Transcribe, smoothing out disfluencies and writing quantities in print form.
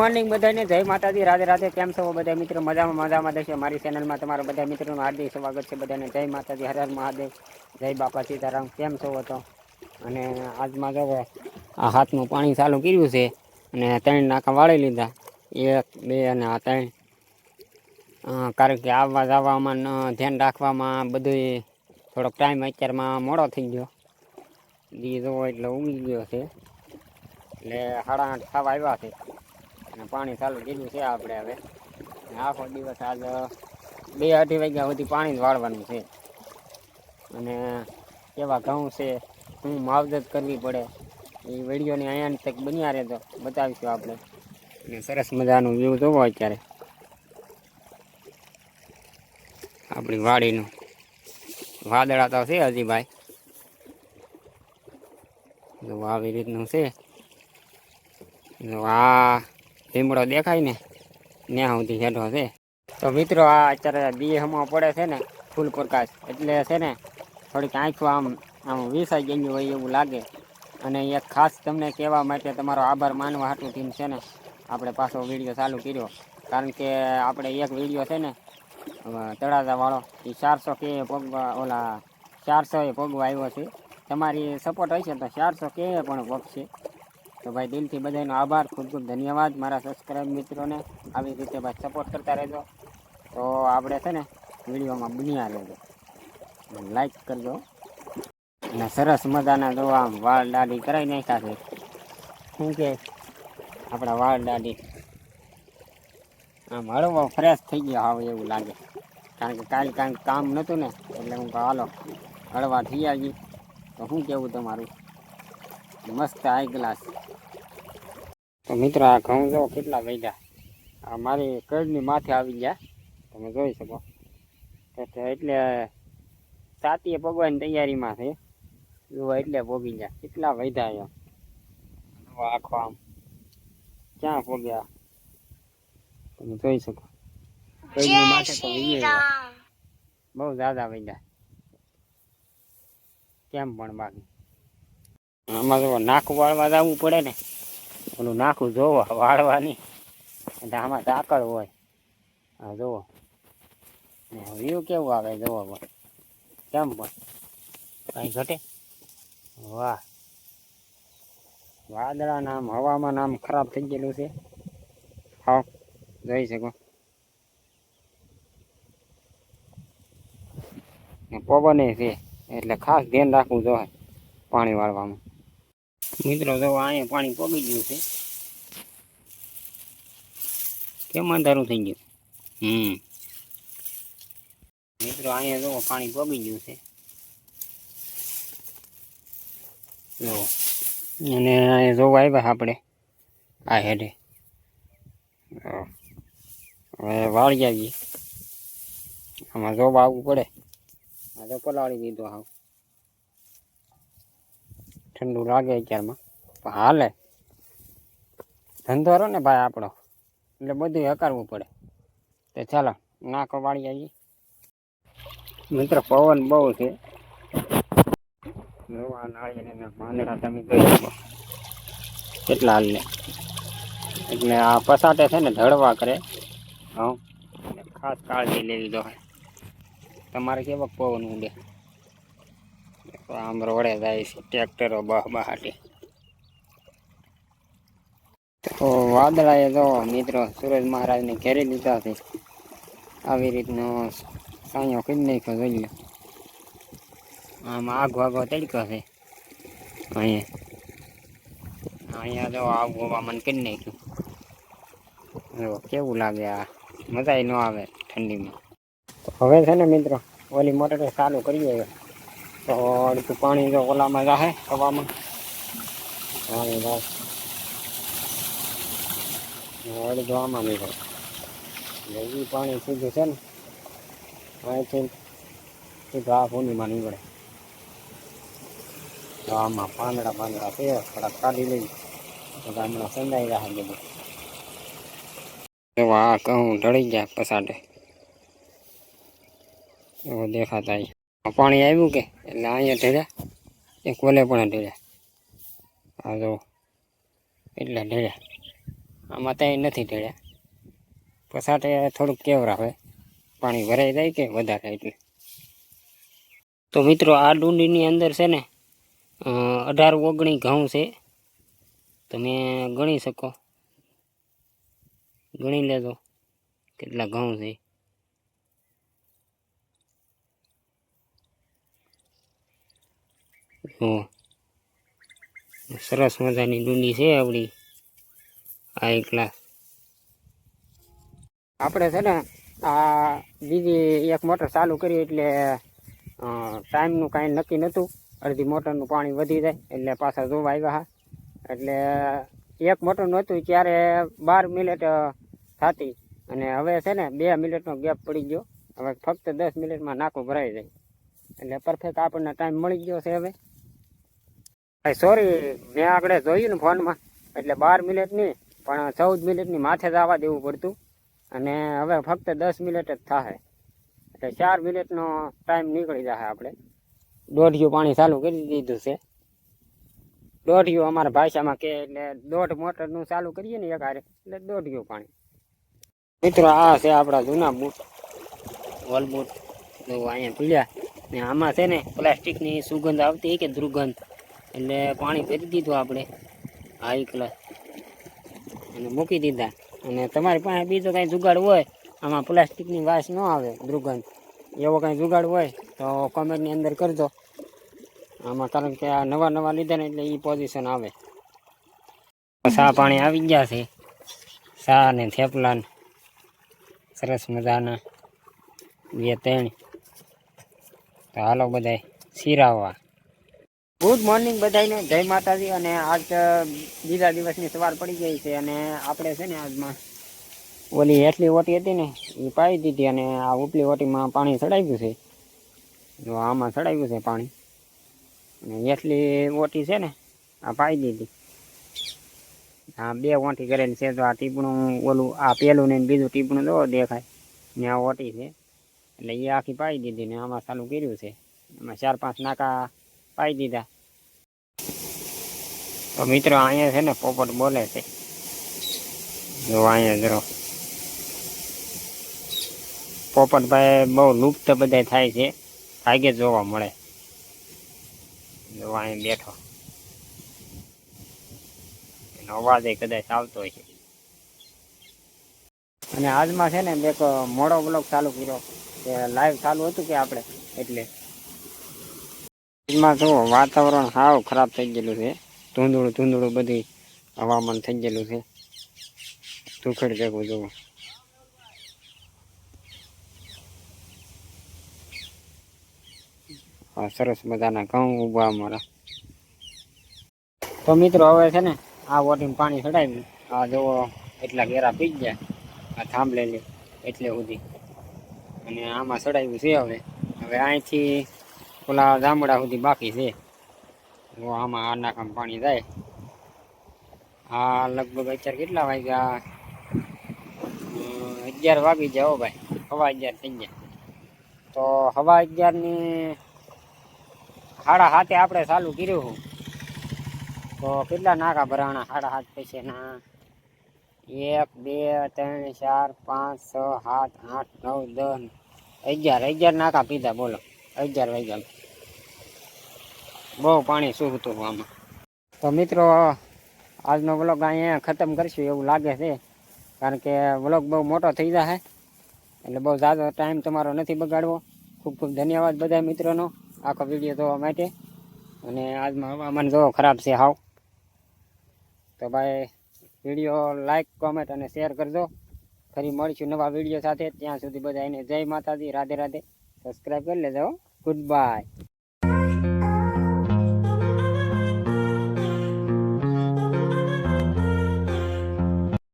Morning બધાને જય માતાજી, રાધે રાધે. કેમ છો બધા મિત્રો? મજામાં દેશો. મારી ચેનલમાં તમારા બધા મિત્રોનું હાર્દિક સ્વાગત છે. બધાને જય માતાજી, હર હર મહાદેવ, જય બાપા સીતારામ. કેમ છો તો? અને આજમાં જો આ હાથનું પાણી ચાલુ કર્યું છે અને 3 નાકા વાળી લીધા, 1 2 અને આ 3. કારણ કે આવવા જવામાં ધ્યાન રાખવામાં બધું થોડોક ટાઈમ અત્યારમાં મોડો થઈ ગયો. દી જોવો એટલે ઉગી ગયો છે, એટલે 8:30 થવા આવ્યા છે અને પાણી ચાલુ કર્યું છે આપણે. હવે આખો દિવસ આજ 2-2:30 વાગ્યા સુધી પાણી જ વાળવાનું છે. અને કેવા ઘઉં છે, શું માવજત કરવી પડે એ વિડીયોની અહીંયા તક બન્યા રહે તો બતાવીશું આપણે. અને સરસ મજાનું વ્યૂ જોવો અત્યારે આપણી વાડીનું. વાદળા તો છે હજી ભાઈ, જો આવી રીતનું છે. જો આ લીમડો દેખાય ને ત્યાં સુધી હેઠો છે. તો મિત્રો આ અત્યારે દી હમો પડે છે ને ફૂલ પ્રકાશ, એટલે છે ને થોડીક આંખો આમ વિસાઈ ગઈ હોય એવું લાગે. અને એક ખાસ તમને કહેવા માટે તમારો આભાર માનવા હાટું છે ને આપણે પાછો વિડીયો ચાલુ કર્યો. કારણ કે આપણે એક વિડીયો છે ને તળાજા વાળો એ 400 કે પગવા, ઓલા 400 એ પગવા આવ્યો છે. તમારી સપોર્ટ હશે તો 400 કે પણ પગશે. તો ભાઈ દિલથી બધાનો આભાર, ખૂબ ખૂબ ધન્યવાદ મારા સબસ્ક્રાઈબ મિત્રોને. આવી રીતે ભાઈ સપોર્ટ કરતા રહેજો. તો આપણે છે ને વિડીયોમાં બન્યા રહેજો, લાઈક કરજો. અને સરસ મજાના જો આમ વાળ દાઢી કરાવી નાખ્યા છે. શું કે આપણા વાળ દાઢી આમ હળવો ફ્રેશ થઈ ગયો હવે એવું લાગે. કારણ કે કાલે કાંઈક કામ નહોતું ને, એટલે હું હાલો હળવા થઈ આવી. તો શું કહેવું તમારું? મસ્ત હાઈ ગ્લાસ. તો મિત્રો આ ઘઉં જો કેટલા વૈધા, આ મારી કડની માથે આવી ગયા, તમે જોઈ શકો. એટલે સાતીએ પગવાની તૈયારીમાં છે જોવા, એટલે પોગી ગયા. કેટલા વૈધા એમ આખો આમ ક્યાં પોગ્યા તમે જોઈ શકો. કડની માથે તો બહુ જ્યાદા વૈધા. કેમ પણ બાકી આમાં જો નાખું વાળવા જવું પડે ને, ઓલું નાખું જોવો વાળવાની, એટલે આમાં ઝાકળ હોય. હા જોવો વ્યૂ કેવું આવે જોવો. કેમ પણ કઈ ઘટે? વાહ, વાદળા નામ હવામાન આમ ખરાબ થઈ ગયેલું છે. હા જોઈ શકો. પવન છે એટલે ખાસ ધ્યાન રાખવું જોઈએ પાણી વાળવામાં. મિત્રો જો અહીંયા પાણી પગી ગયું છે. કેમ અંધારું થઈ ગયું? મિત્રો અહીંયા જો પાણી પગી ગયું છે જો. અને અહીંયા જોવા આવ્યા આપણે આ હેડે. હવે વાળી આવીએ. આમાં જોવા આવવું પડે. આ તો પલાળી દીધો હાવ. ઠંડુ લાગે અત્યારમાં પણ હાલે. ધંધો રહો ને ભાઈ આપણો, એટલે બધું હકારવું પડે. તો ચાલો નાખો વાળી આવીએ. મિત્ર પવન બહુ છે. જોવા નાળિયેર પાંદડા તમે જોઈ શકો કેટલા હાલ. એટલે આ પસાટે છે ને ઢળવા કરે. હા ખાસ કાળજી લેવી જોઈએ. તમારે કેવો પવન ઉડે? આમ રોડે જાય છે ટ્રેક્ટરો બહાટી. તો વાદળા એ જો મિત્રો સૂરજ મહારાજને ઘેરી લીધા છે. આવી રીતનો સાયો કરી નાખ્યો જોઈ લો. આમાં આગો તડકો છે. અહીંયા જો આવું હવામાન કરી નાખ્યું. જો કેવું લાગે, આ મજા ન આવે ઠંડીમાં. તો હવે છે ને મિત્રો ઓલી મોટર ચાલુ કરીએ તો અડધું પાણી જો ઓલામાં જાહે હવામાં. અડધું આમાં નીકળે. એટલે એ પાણી સીધું છે ને અહીંથી સીધું આ ભૂમિમાં નીકળે. તો આમાં પાંદડા છે, થોડાક કાઢી લઈ તો હમણાં સંધાઈ રહ્યા બધું. એવા આ ઘઉં ઢળી ગયા પસાડે એવો દેખાતા. પાણી આવ્યું કે એટલે અહીંયા ઢળ્યા, એક ઓલે પણ ઢળ્યા. આ જો એટલે ઢળ્યા. આમાં ત્યાં નથી ઢળ્યા. પછાટે થોડુંક કેવરા હોય, પાણી ભરાઈ જાય કે વધારે એટલે. તો મિત્રો આ ડુંડીની અંદર છે ને 18-19 ઘઉં છે. તમે ગણી શકો, ગણી લેજો કેટલા ઘઉં છે. સરસ મજાની ડુંડી છે આપણી હાઈ ક્લાસ. આપણે છે ને આ બીજી એક મોટર ચાલુ કરી એટલે ટાઈમનું કાંઈ નક્કી નહોતું. અડધી મોટરનું પાણી વધી જાય એટલે પાછા જોવા આવ્યા હા. એટલે એક મોટરનું હતું ત્યારે 12 મિનિટ થતી અને હવે છે ને 2 મિનિટનો ગેપ પડી ગયો. હવે ફક્ત 10 મિનિટમાં નાકું ભરાઈ જાય એટલે પરફેક્ટ આપણને ટાઈમ મળી ગયો છે. હવે સોરી, મેં આગળ જોયું ને ફોનમાં એટલે 12 મિનિટ નહીં પણ 14 મિનિટની માથે જ આવવા દેવું પડતું અને હવે ફક્ત 10 મિનિટ જ થાય એટલે 4 મિનિટનો ટાઈમ નીકળી જાય. આપણે દોઢિયું પાણી ચાલુ કરી દીધું છે. દોઢિયું અમારા ભાષામાં કે એટલે 1.5 મોટરનું ચાલુ કરીએ ને એક હારે એટલે દોઢિયું પાણી. મિત્રો આ છે આપણા જૂના બૂટ, વોલ બૂટ. તો અહીંયા પીડ્યા ને આમાં છે ને પ્લાસ્ટિકની સુગંધ આવતી કે દુર્ગંધ એટલે પાણી ભરી દીધું આપણે હાઈ ક્લાસ અને મૂકી દીધા. અને તમારી પાસે બીજો કાંઈ જુગાડ હોય આમાં પ્લાસ્ટિકની વાસ ન આવે દુર્ગંધ, એવો કાંઈ જુગાડ હોય તો કોમેન્ટની અંદર કરજો આમાં, કારણ કે આ નવા લીધા ને એટલે એ પોઝિશન આવે. ચા પાણી આવી ગયા છે, ચા ને થેપલા સરસ મજાના 2-3. તો હાલો બધાય સિરાવવા. ગુડ મોર્નિંગ બધાને, જય માતાજી. અને આજ બીજા દિવસની સવાર પડી ગઈ છે અને આપણે છે ને આજમાં ઓલી હેઠલી ઓટી હતી ને એ પાઈ દીધી અને આ ઉપલી ઓટીમાં પાણી ચડાવ્યું છે. જો આમાં ચડાવ્યું છે પાણી અને હેઠલી ઓટી છે ને આ પાઈ દીધી. આ 2 ઓટી કરેલી છે. તો આ ટીપણું ઓલું આ પેલું ને બીજું ટીપણું જો દેખાય ને આ ઓટી છે એટલે એ આખી પાઈ દીધી ને આમાં ચાલુ કર્યું છે. એમાં 4-5 નાકા પાઈ દીધા. તો મિત્રો અહીંયા છે ને પોપટ બોલે છે. જો અહીંયા જરો પોપટભાઈ બહુ લુપ્ત બધા થાય છે, ભાગે જોવા મળે. જો અહીંયા બેઠો એનો અવાજ કદાચ આવતો હોય છે. અને આજમાં છે ને એક મોડો બ્લોગ ચાલુ કર્યો કે લાઈવ ચાલુ હતું કે આપણે એટલે એમાં જો વાતાવરણ સાવ ખરાબ થઈ ગયેલું છે. ધૂંધળું બધી હવામાન થઈ ગયેલું છે. ધૂખડ ભેગું જોવું. સરસ મજાના ઘઉં ઉભા અમારા. તો મિત્રો હવે છે ને આ વોટીમાં પાણી ચડાવ્યું. આ જોવો એટલા ઘેરા પી ગયા આ થાંભલેલી એટલે સુધી અને આમાં ચડાવ્યું છે. હવે અહીંથી ઓલા ગામડા સુધી બાકી છે. આમાં આ નાકામાં પાણી જાય. આ લગભગ અત્યારે કેટલા વાગ્યા? 11 વાગી જાય. હો ભાઈ, 11:15 થઈ ગયા. તો 11:15 સાડા 7 આપણે ચાલુ કર્યું. તો કેટલા નાકા ભરાણા? 7:30 પછી ના 1 2 3 4 5 6 7 8 9 10 11 નાકા પીધા. બોલો 11 વાગ્યા. બહુ પાણી સૂકતું આમાં. તો મિત્રો આજનો વ્લોગ અહીંયા ખતમ કરશું એવું લાગે છે, કારણ કે વ્લોગ બહુ મોટો થઈ જશે એટલે બહુ ઝાઝો ટાઈમ તમારો નથી બગાડવો. ખૂબ ખૂબ ધન્યવાદ બધા મિત્રોનો આખો વિડીયો જોવા માટે. અને આજમાં હવામાન જો ખરાબ છે હાવ. તો ભાઈ વિડીયો લાઈક, કોમેન્ટ અને શેર કરજો. ફરી મળીશું નવા વિડીયો સાથે. ત્યાં સુધી બધાને જય માતાજી, રાધે રાધે. સબસ્ક્રાઈબ કરી લેજો. Good bye.